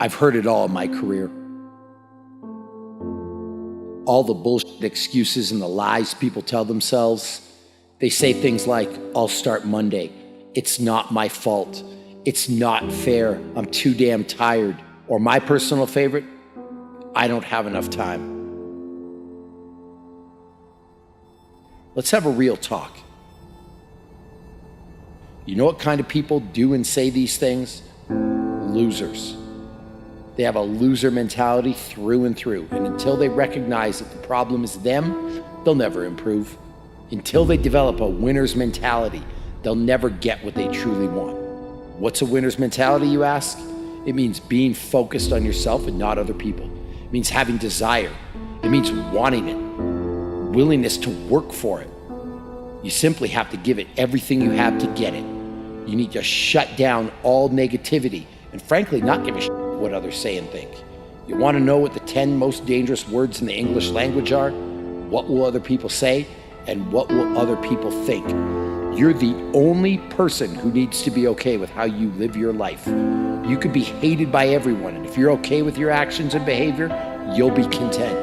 I've heard it all in my career. All the bullshit excuses and the lies people tell themselves. They say things like, I'll start Monday. It's not my fault. It's not fair. I'm too damn tired. Or my personal favorite, I don't have enough time. Let's have a real talk. You know what kind of people do and say these things? Losers. They have a loser mentality through and through. And until they recognize that the problem is them, they'll never improve. Until they develop a winner's mentality, they'll never get what they truly want. What's a winner's mentality, you ask? It means being focused on yourself and not other people. It means having desire. It means wanting it, willingness to work for it. You simply have to give it everything you have to get it. You need to shut down all negativity and frankly, not give a shit what others say and think. You want to know what the 10 most dangerous words in the English language are? What will other people say? And what will other people think? You're the only person who needs to be okay with how you live your life. You could be hated by everyone, and if you're okay with your actions and behavior, you'll be content.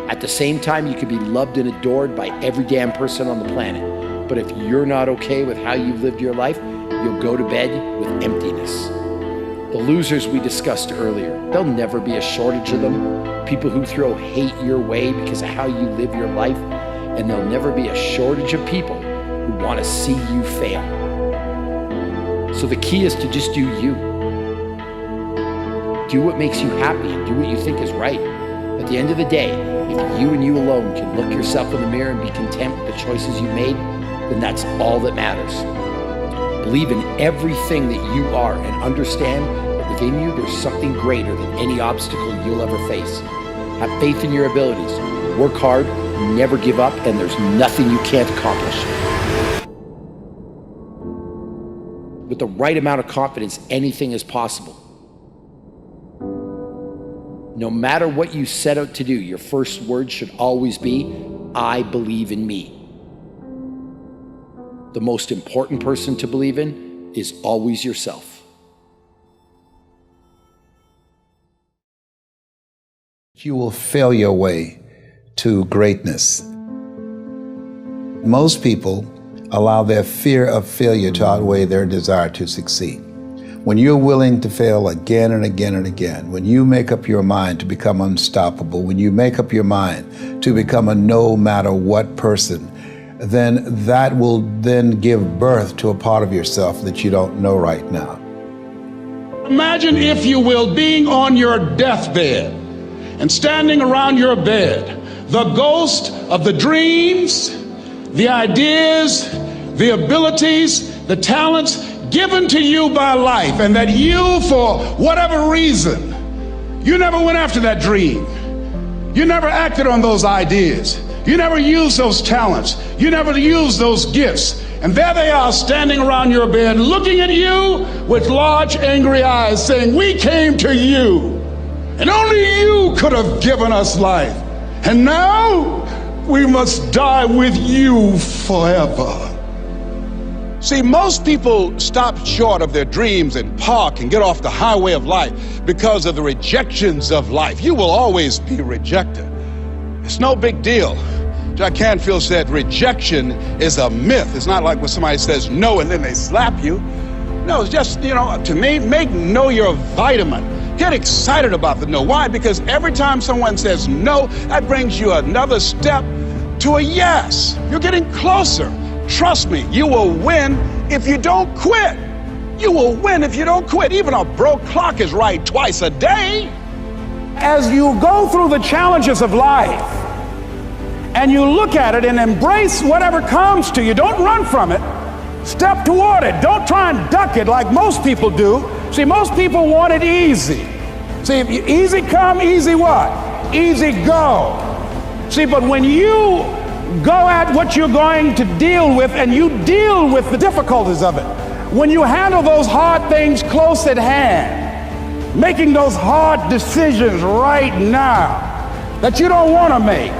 At the same time, you could be loved and adored by every damn person on the planet. But if you're not okay with how you've lived your life, you'll go to bed with emptiness. The losers we discussed earlier, there'll never be a shortage of them. People who throw hate your way because of how you live your life, and there'll never be a shortage of people who want to see you fail. So the key is to just do you. Do what makes you happy and do what you think is right. At the end of the day, if you and you alone can look yourself in the mirror and be content with the choices you made, then that's all that matters. Believe in everything that you are and understand that within you there's something greater than any obstacle you'll ever face. Have faith in your abilities. Work hard, never give up, and there's nothing you can't accomplish. With the right amount of confidence, anything is possible. No matter what you set out to do, your first word should always be, I believe in me. The most important person to believe in is always yourself. You will fail your way to greatness. Most people allow their fear of failure to outweigh their desire to succeed. When you're willing to fail again and again and again, when you make up your mind to become unstoppable, when you make up your mind to become a no matter what person, then that will then give birth to a part of yourself that you don't know right now. Imagine, if you will, being on your deathbed and standing around your bed, the ghost of the dreams, the ideas, the abilities, the talents given to you by life, and that you, for whatever reason, you never went after that dream. You never acted on those ideas. You never used those talents. You never used those gifts. And there they are standing around your bed looking at you with large angry eyes saying, we came to you and only you could have given us life. And now we must die with you forever. See, most people stop short of their dreams and park and get off the highway of life because of the rejections of life. You will always be rejected. It's no big deal. Jack Canfield said rejection is a myth. It's not like when somebody says no and then they slap you. No, it's just, to me, make no your vitamin. Get excited about the no. Why? Because every time someone says no, that brings you another step to a yes. You're getting closer. Trust me, you will win if you don't quit. You will win if you don't quit. Even a broke clock is right twice a day. As you go through the challenges of life and you look at it and embrace whatever comes to you, don't run from it. Step toward it. Don't try and duck it like most people do. See, most people want it easy. See, if easy come, easy what? Easy go. See, but when you go at what you're going to deal with and you deal with the difficulties of it, when you handle those hard things close at hand, making those hard decisions right now that you don't want to make,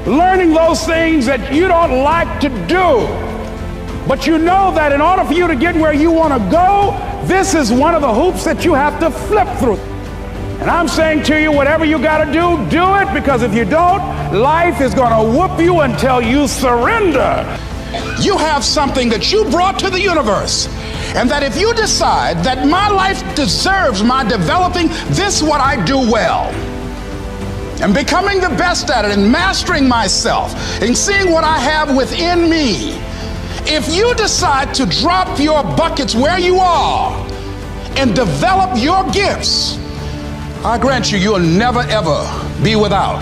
learning those things that you don't like to do, but you know that in order for you to get where you want to go, this is one of the hoops that you have to flip through. And I'm saying to you, whatever you got to do, do it, because if you don't, life is going to whoop you until you surrender. You have something that you brought to the universe, and that if you decide that my life deserves my developing this what I do well, and becoming the best at it, and mastering myself, and seeing what I have within me, if you decide to drop your buckets where you are and develop your gifts, I grant you, you'll never ever be without.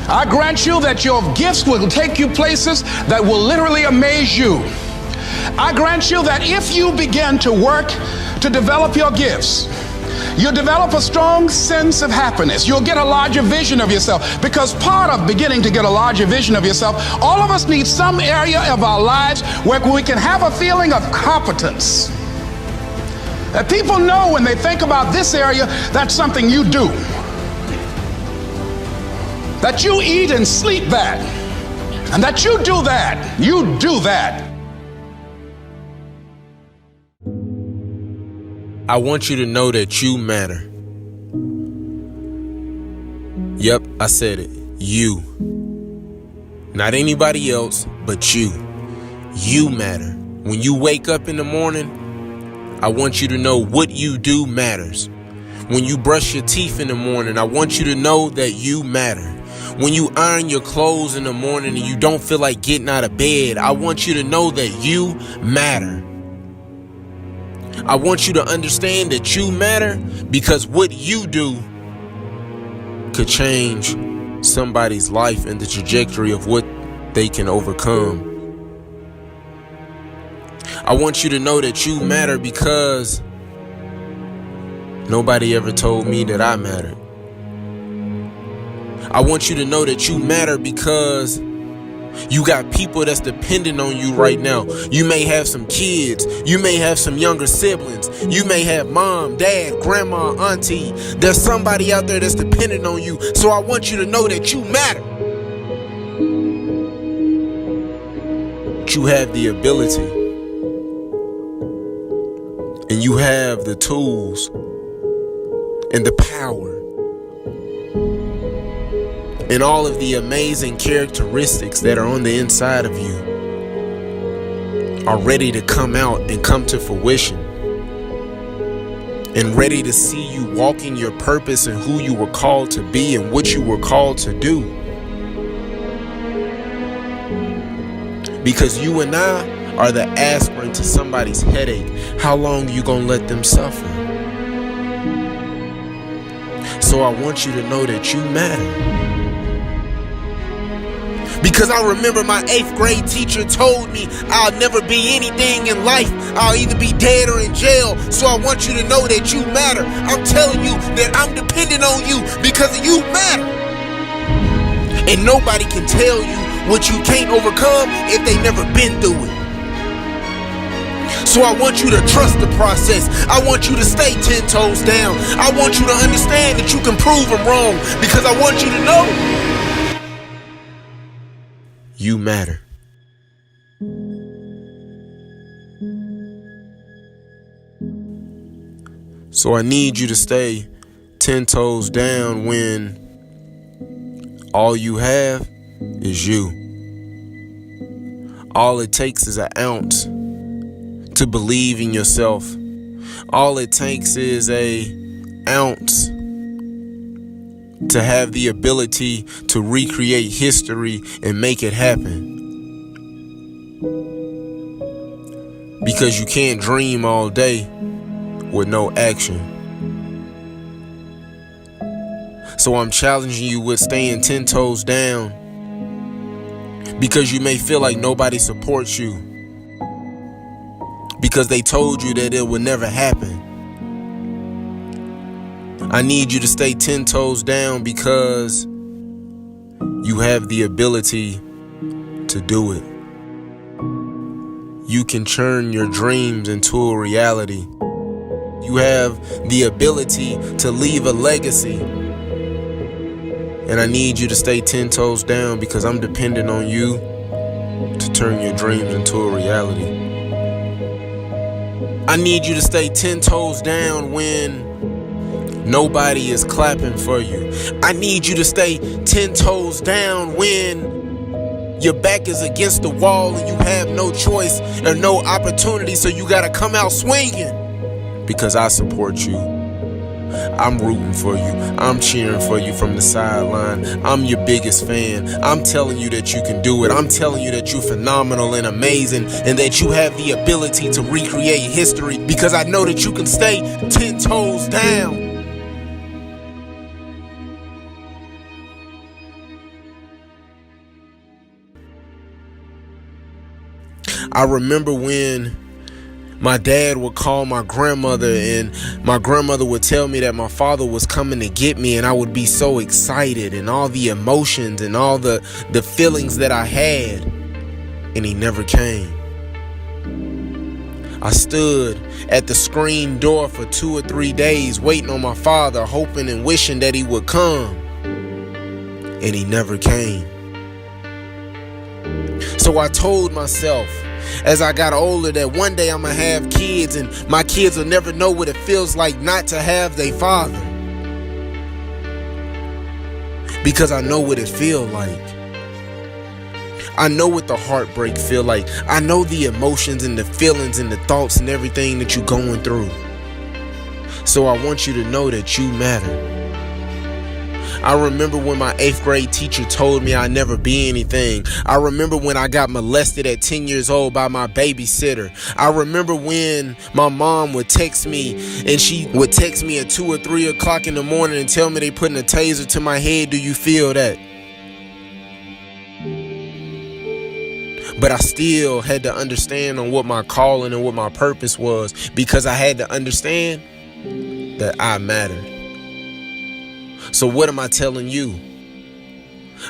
I grant you that your gifts will take you places that will literally amaze you. I grant you that if you begin to work to develop your gifts, you'll develop a strong sense of happiness. You'll get a larger vision of yourself, because part of beginning to get a larger vision of yourself, all of us need some area of our lives where we can have a feeling of competence. That people know when they think about this area, that's something you do. That you eat and sleep that. And that you do that. You do that. I want you to know that you matter. Yep, I said it. You. Not anybody else, but you. You matter. When you wake up in the morning, I want you to know what you do matters. When you brush your teeth in the morning, I want you to know that you matter. When you iron your clothes in the morning and you don't feel like getting out of bed, I want you to know that you matter. I want you to understand that you matter, because what you do could change somebody's life and the trajectory of what they can overcome. I want you to know that you matter because nobody ever told me that I mattered. I want you to know that you matter because you got people that's dependent on you right now. You may have some kids. You may have some younger siblings. You may have mom, dad, grandma, auntie. There's somebody out there that's dependent on you. So I want you to know that you matter. You have the ability. And you have the tools and the power and all of the amazing characteristics that are on the inside of you are ready to come out and come to fruition, and ready to see you walking your purpose and who you were called to be and what you were called to do. Because you and I are the aspirin to somebody's headache. How long are you gonna let them suffer? So I want you to know that you matter. Because I remember my 8th grade teacher told me I'll never be anything in life. I'll either be dead or in jail. So I want you to know that you matter. I'm telling you that I'm dependent on you because you matter. And nobody can tell you what you can't overcome if they never been through it. So I want you to trust the process. I want you to stay 10 toes down. I want you to understand that you can prove them wrong, because I want you to know you matter. So I need you to stay 10 toes down when all you have is you. All it takes is an ounce to believe in yourself. All it takes is an ounce to have the ability to recreate history and make it happen. Because you can't dream all day with no action. So I'm challenging you with staying 10 toes down, because you may feel like nobody supports you, because they told you that it would never happen. I need you to stay 10 toes down because you have the ability to do it. You can turn your dreams into a reality. You have the ability to leave a legacy. And I need you to stay 10 toes down because I'm dependent on you to turn your dreams into a reality. I need you to stay 10 toes down when Nobody is clapping for you. I need you to stay 10 toes down when your back is against the wall and you have no choice or no opportunity, so you gotta come out swinging. Because I support you. I'm rooting for you. I'm cheering for you from the sideline. I'm your biggest fan. I'm telling you that you can do it. I'm telling you that you're phenomenal and amazing and that you have the ability to recreate history, because I know that you can stay 10 toes down. I remember when my dad would call my grandmother and my grandmother would tell me that my father was coming to get me, and I would be so excited and all the emotions and all the feelings that I had, and he never came. I stood at the screen door for 2 or 3 days waiting on my father, hoping and wishing that he would come, and he never came. So I told myself as I got older that one day I'm gonna have kids, and my kids will never know what it feels like not to have their father, because I know what it feels like. I know what the heartbreak feel like. I know the emotions and the feelings and the thoughts and everything that you're going through. So I want you to know that you matter. I remember when my 8th grade teacher told me I'd never be anything. I remember when I got molested at 10 years old by my babysitter. I remember when my mom would text me, and she would text me at 2 or 3 o'clock in the morning and tell me they putting a taser to my head. Do you feel that? But I still had to understand on what my calling and what my purpose was, because I had to understand that I mattered. So what am I telling you?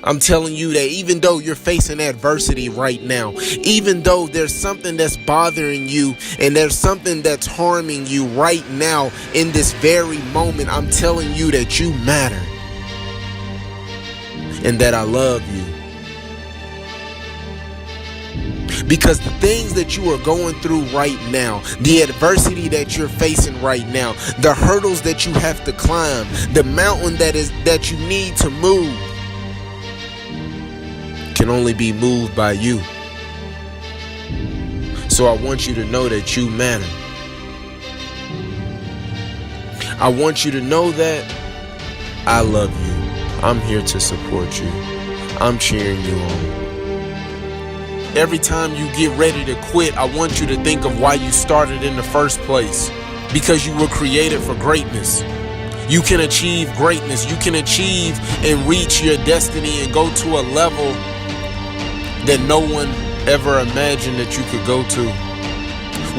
I'm telling you that even though you're facing adversity right now, even though there's something that's bothering you and there's something that's harming you right now in this very moment, I'm telling you that you matter and that I love you. Because the things that you are going through right now, the adversity that you're facing right now, the hurdles that you have to climb, the mountain that you need to move, can only be moved by you. So I want you to know that you matter. I want you to know that I love you. I'm here to support you. I'm cheering you on. Every time you get ready to quit, I want you to think of why you started in the first place. Because you were created for greatness. You can achieve greatness. You can achieve and reach your destiny and go to a level that no one ever imagined that you could go to.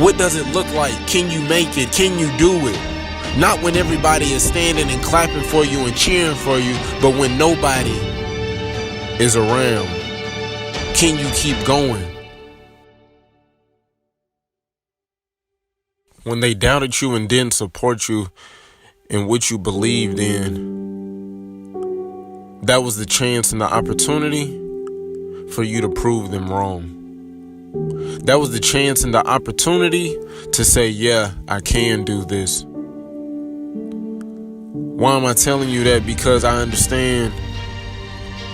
What does it look like? Can you make it? Can you do it? Not when everybody is standing and clapping for you and cheering for you, but when nobody is around. Can you keep going? When they doubted you and didn't support you in what you believed in, that was the chance and the opportunity for you to prove them wrong. That was the chance and the opportunity to say, yeah, I can do this. Why am I telling you that? Because I understand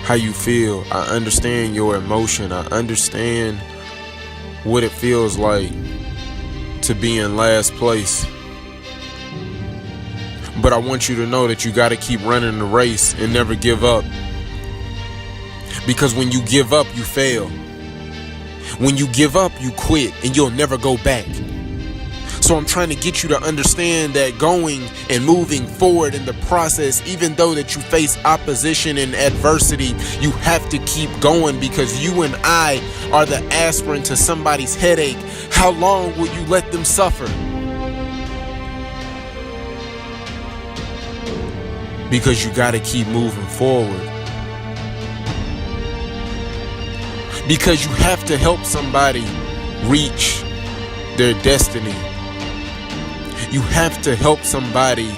how you feel. I understand your emotion. I understand what it feels like to be in last place. But I want you to know that you got to keep running the race and never give up. Because when you give up, you fail. When you give up, you quit and you'll never go back. So I'm trying to get you to understand that going and moving forward in the process, even though that you face opposition and adversity, you have to keep going, because you and I are the aspirin to somebody's headache. How long will you let them suffer? Because you got to keep moving forward. Because you have to help somebody reach their destiny. You have to help somebody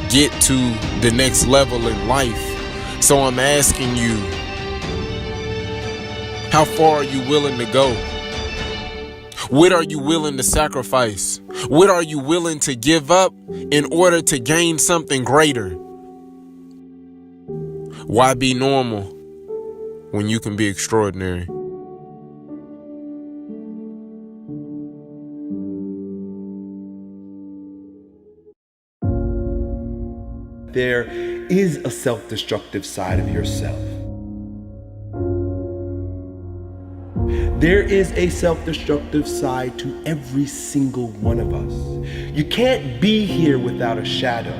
get to the next level in life. So I'm asking you, how far are you willing to go? What are you willing to sacrifice? What are you willing to give up in order to gain something greater? Why be normal when you can be extraordinary? There is a self-destructive side of yourself. There is a self-destructive side to every single one of us. You can't be here without a shadow.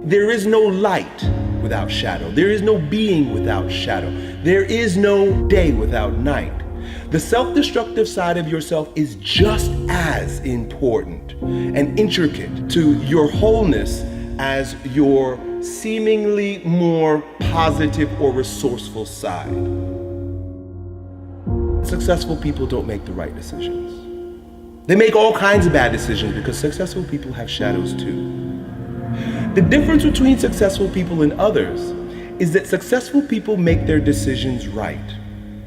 There is no light without shadow. There is no being without shadow. There is no day without night. The self-destructive side of yourself is just as important and intricate to your wholeness as your seemingly more positive or resourceful side. Successful people don't make the right decisions. They make all kinds of bad decisions because successful people have shadows too. The difference between successful people and others is that successful people make their decisions right.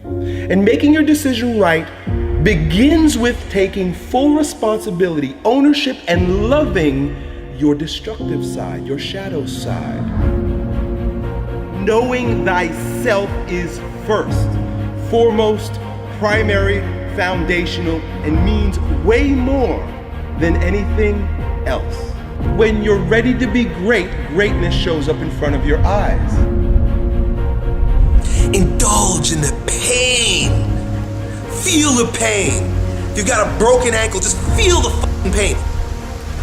And making your decision right begins with taking full responsibility, ownership, and loving your destructive side, your shadow side. Knowing thyself is first, foremost, primary, foundational, and means way more than anything else. When you're ready to be great, greatness shows up in front of your eyes. Indulge in the pain. Feel the pain. If you got a broken ankle, just feel the fucking pain.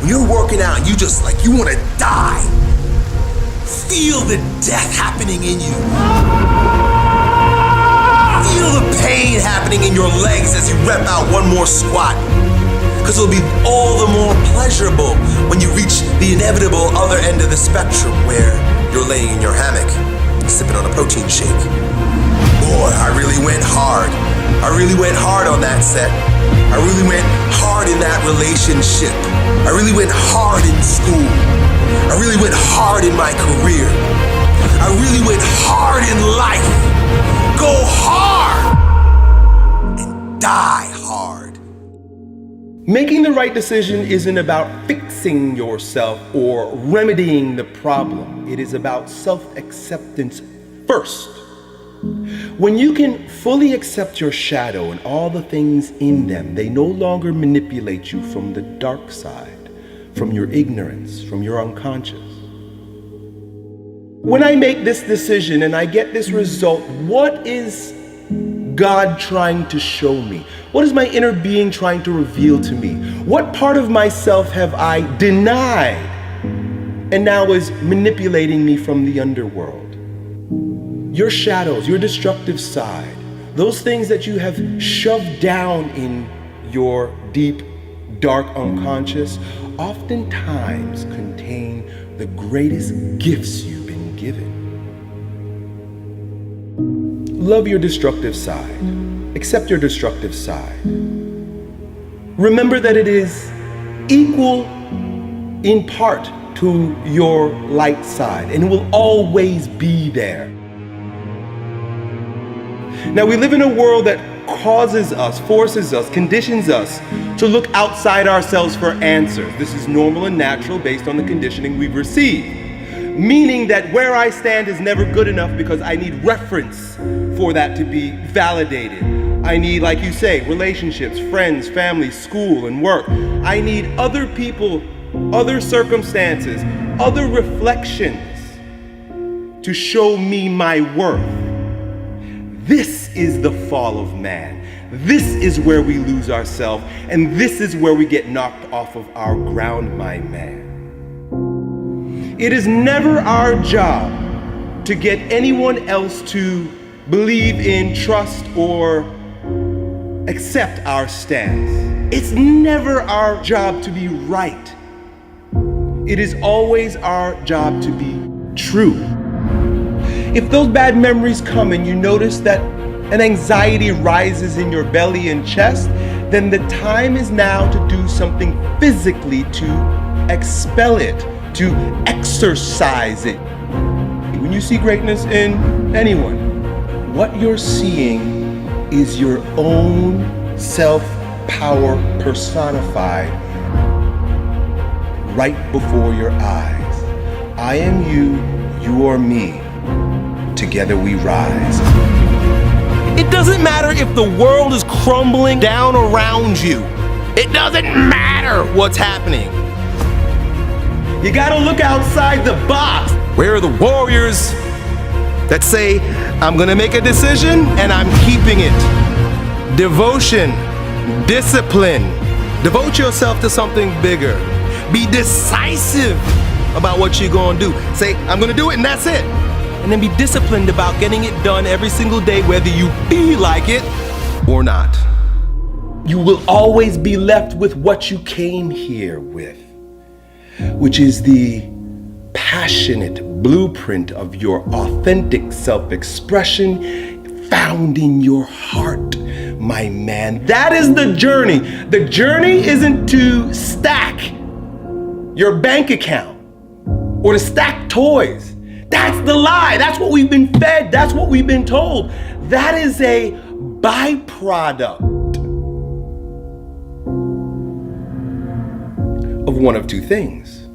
When you're working out, you just like, you want to die. Feel the death happening in you. Feel the pain happening in your legs as you rep out one more squat. Because it'll be all the more pleasurable when you reach the inevitable other end of the spectrum where you're laying in your hammock, sipping on a protein shake. Boy, I really went hard. I really went hard on that set. I really went hard in that relationship. I really went hard in school. I really went hard in my career. I really went hard in life. Go hard and die hard. Making the right decision isn't about fixing yourself or remedying the problem. It is about self-acceptance first. When you can fully accept your shadow and all the things in them, they no longer manipulate you from the dark side, from your ignorance, from your unconscious. When I make this decision and I get this result, what is God trying to show me? What is my inner being trying to reveal to me? What part of myself have I denied and now is manipulating me from the underworld? Your shadows, your destructive side, those things that you have shoved down in your deep, dark unconscious, oftentimes contain the greatest gifts you've been given. Love your destructive side. Accept your destructive side. Remember that it is equal in part to your light side, and it will always be there. Now, we live in a world that causes us, forces us, conditions us to look outside ourselves for answers. This is normal and natural based on the conditioning we've received. Meaning that where I stand is never good enough because I need reference for that to be validated. I need, like you say, relationships, friends, family, school, and work. I need other people, other circumstances, other reflections to show me my worth. This is the fall of man. This is where we lose ourselves, and this is where we get knocked off of our ground, my man. It is never our job to get anyone else to believe in, trust, or accept our stance. It's never our job to be right. It is always our job to be true. If those bad memories come and you notice that an anxiety rises in your belly and chest, then the time is now to do something physically to expel it, to exercise it. When you see greatness in anyone, what you're seeing is your own self-power personified right before your eyes. I am you, you are me. Together we rise. It doesn't matter if the world is crumbling down around you. It doesn't matter what's happening. You gotta look outside the box. Where are the warriors that say, I'm gonna make a decision and I'm keeping it? Devotion, discipline. Devote yourself to something bigger. Be decisive about what you're gonna do. Say, I'm gonna do it and that's it. And then be disciplined about getting it done every single day, whether you feel like it or not. You will always be left with what you came here with, which is the passionate blueprint of your authentic self-expression found in your heart, my man. That is the journey. The journey isn't to stack your bank account or to stack toys. That's the lie. That's what we've been fed. That's what we've been told. That is a byproduct of one of two things.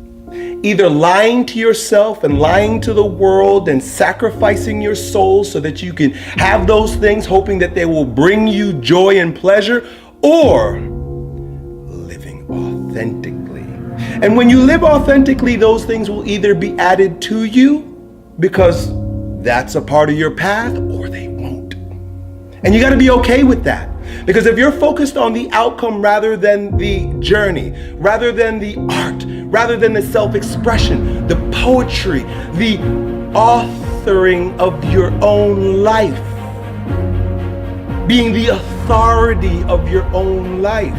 Either lying to yourself and lying to the world and sacrificing your soul so that you can have those things, hoping that they will bring you joy and pleasure, or living authentically. And when you live authentically, those things will either be added to you because that's a part of your path, or they won't. And you got to be okay with that. Because if you're focused on the outcome rather than the journey, rather than the art, rather than the self-expression, the poetry, the authoring of your own life, being the authority of your own life,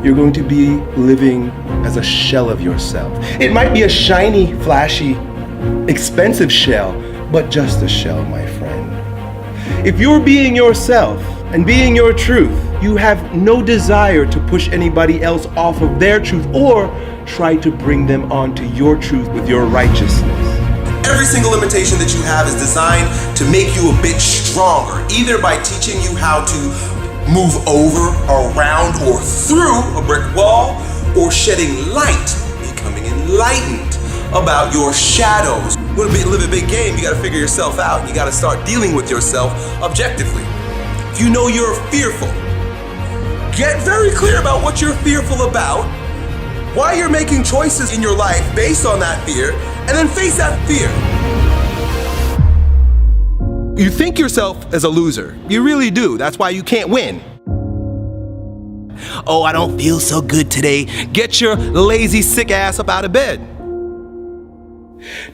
you're going to be living as a shell of yourself. It might be a shiny, flashy, expensive shell, but just a shell, my friend. If you're being yourself and being your truth, you have no desire to push anybody else off of their truth or try to bring them onto your truth with your righteousness. Every single limitation that you have is designed to make you a bit stronger, either by teaching you how to move over, around, or through a brick wall, or shedding light, becoming enlightened about your shadows. You want to live a big game, you got to figure yourself out, and you got to start dealing with yourself objectively. If you know you're fearful, get very clear about what you're fearful about, why you're making choices in your life based on that fear, and then face that fear. You think yourself as a loser. You really do. That's why you can't win. Oh, I don't feel so good today. Get your lazy, sick ass up out of bed.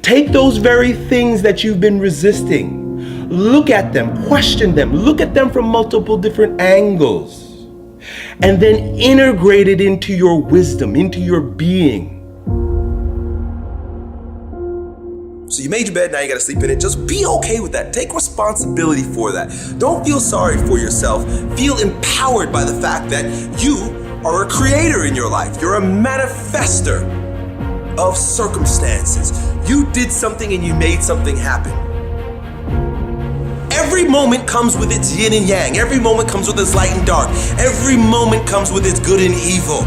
Take those very things that you've been resisting. Look at them, question them, look at them from multiple different angles, and then integrate it into your wisdom, into your being. So you made your bed, now you gotta sleep in it. Just be okay with that. Take responsibility for that. Don't feel sorry for yourself. Feel empowered by the fact that you are a creator in your life. You're a manifester of circumstances. You did something and you made something happen. Every moment comes with its yin and yang. Every moment comes with its light and dark. Every moment comes with its good and evil.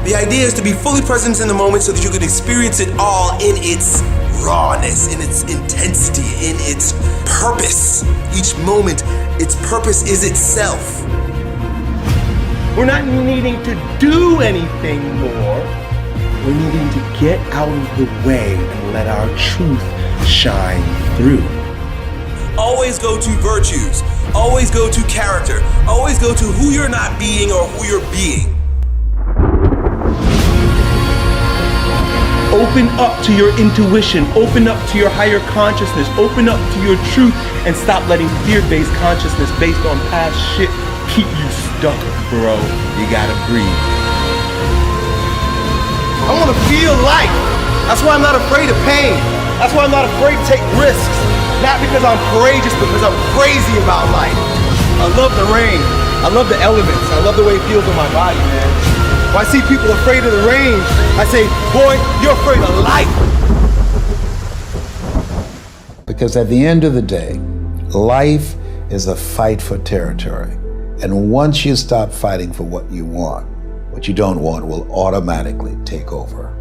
The idea is to be fully present in the moment so that you can experience it all in its rawness, in its intensity, in its purpose. Each moment, its purpose is itself. We're not needing to do anything more. We're needing to get out of the way and let our truth shine through. Always go to virtues. Always go to character. Always go to who you're not being or who you're being. Open up to your intuition, open up to your higher consciousness, open up to your truth, and stop letting fear-based consciousness based on past shit keep you stuck, bro. You gotta breathe. I wanna feel life. That's why I'm not afraid of pain. That's why I'm not afraid to take risks. Not because I'm courageous, but because I'm crazy about life. I love the rain. I love the elements. I love the way it feels on my body, man. When I see people afraid of the rain, I say, boy, you're afraid of life. Because at the end of the day, Life is a fight for territory. And once you stop fighting for what you want, what you don't want will automatically take over.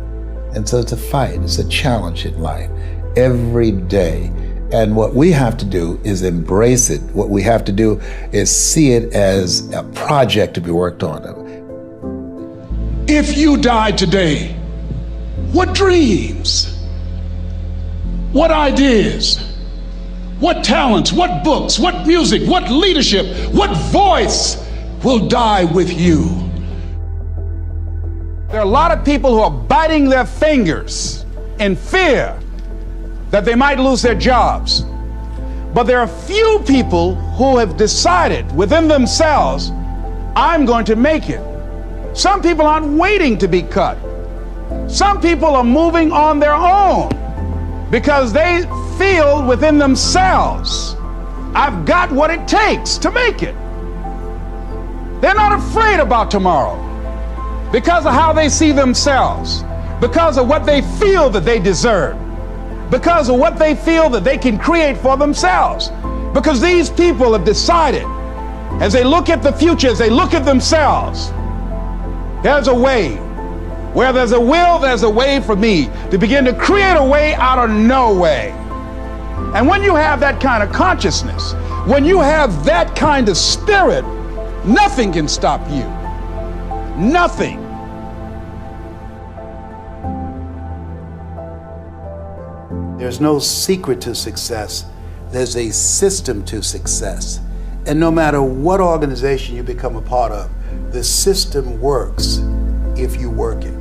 And so it's a fight, it's a challenge in life every day. And what we have to do is embrace it. What we have to do is see it as a project to be worked on. If you died today, what dreams, what ideas, what talents, what books, what music, what leadership, what voice will die with you? There are a lot of people who are biting their fingers in fear that they might lose their jobs. But there are few people who have decided within themselves, I'm going to make it. Some people aren't waiting to be cut. Some people are moving on their own because they feel within themselves, I've got what it takes to make it. They're not afraid about tomorrow because of how they see themselves, because of what they feel that they deserve, because of what they feel that they can create for themselves. Because these people have decided, as they look at the future, as they look at themselves, there's a way. Where there's a will, there's a way for me to begin to create a way out of no way. And when you have that kind of consciousness, when you have that kind of spirit, nothing can stop you. Nothing. There's no secret to success. There's a system to success. And no matter what organization you become a part of, the system works if you work it.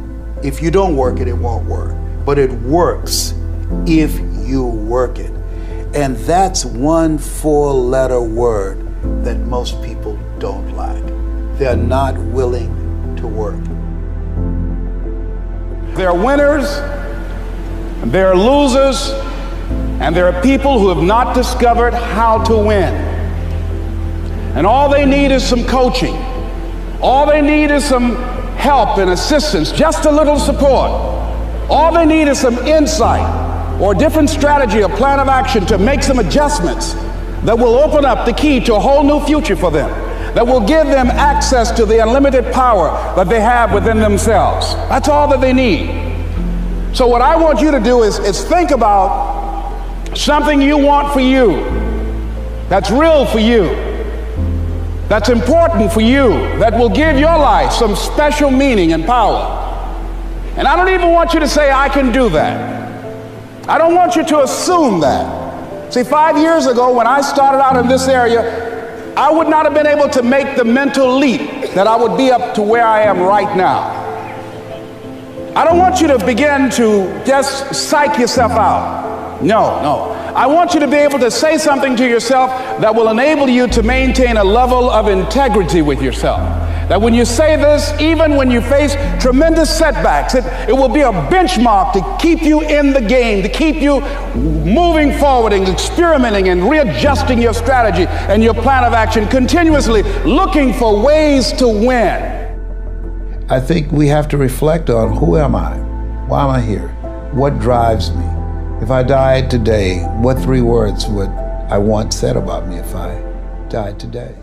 If you don't work it, it won't work. But it works if you work it. And that's one 4-letter word that most people don't like. They're not willing to work. There are winners, and there are losers, and there are people who have not discovered how to win. And all they need is some coaching. All they need is some help and assistance, just a little support. All they need is some insight or a different strategy, a plan of action to make some adjustments that will open up the key to a whole new future for them, that will give them access to the unlimited power that they have within themselves. That's all that they need. So what I want you to do is think about something you want for you, that's real for you, that's important for you, that will give your life some special meaning and power. And I don't even want you to say, I can do that. I don't want you to assume that. See, 5 years ago when I started out in this area, I would not have been able to make the mental leap that I would be up to where I am right now. I don't want you to begin to just psych yourself out. No. I want you to be able to say something to yourself that will enable you to maintain a level of integrity with yourself. That when you say this, even when you face tremendous setbacks, it will be a benchmark to keep you in the game, to keep you moving forward and experimenting and readjusting your strategy and your plan of action, continuously looking for ways to win. I think we have to reflect on, who am I? Why am I here? What drives me? If I died today, what 3 words would I want said about me if I died today?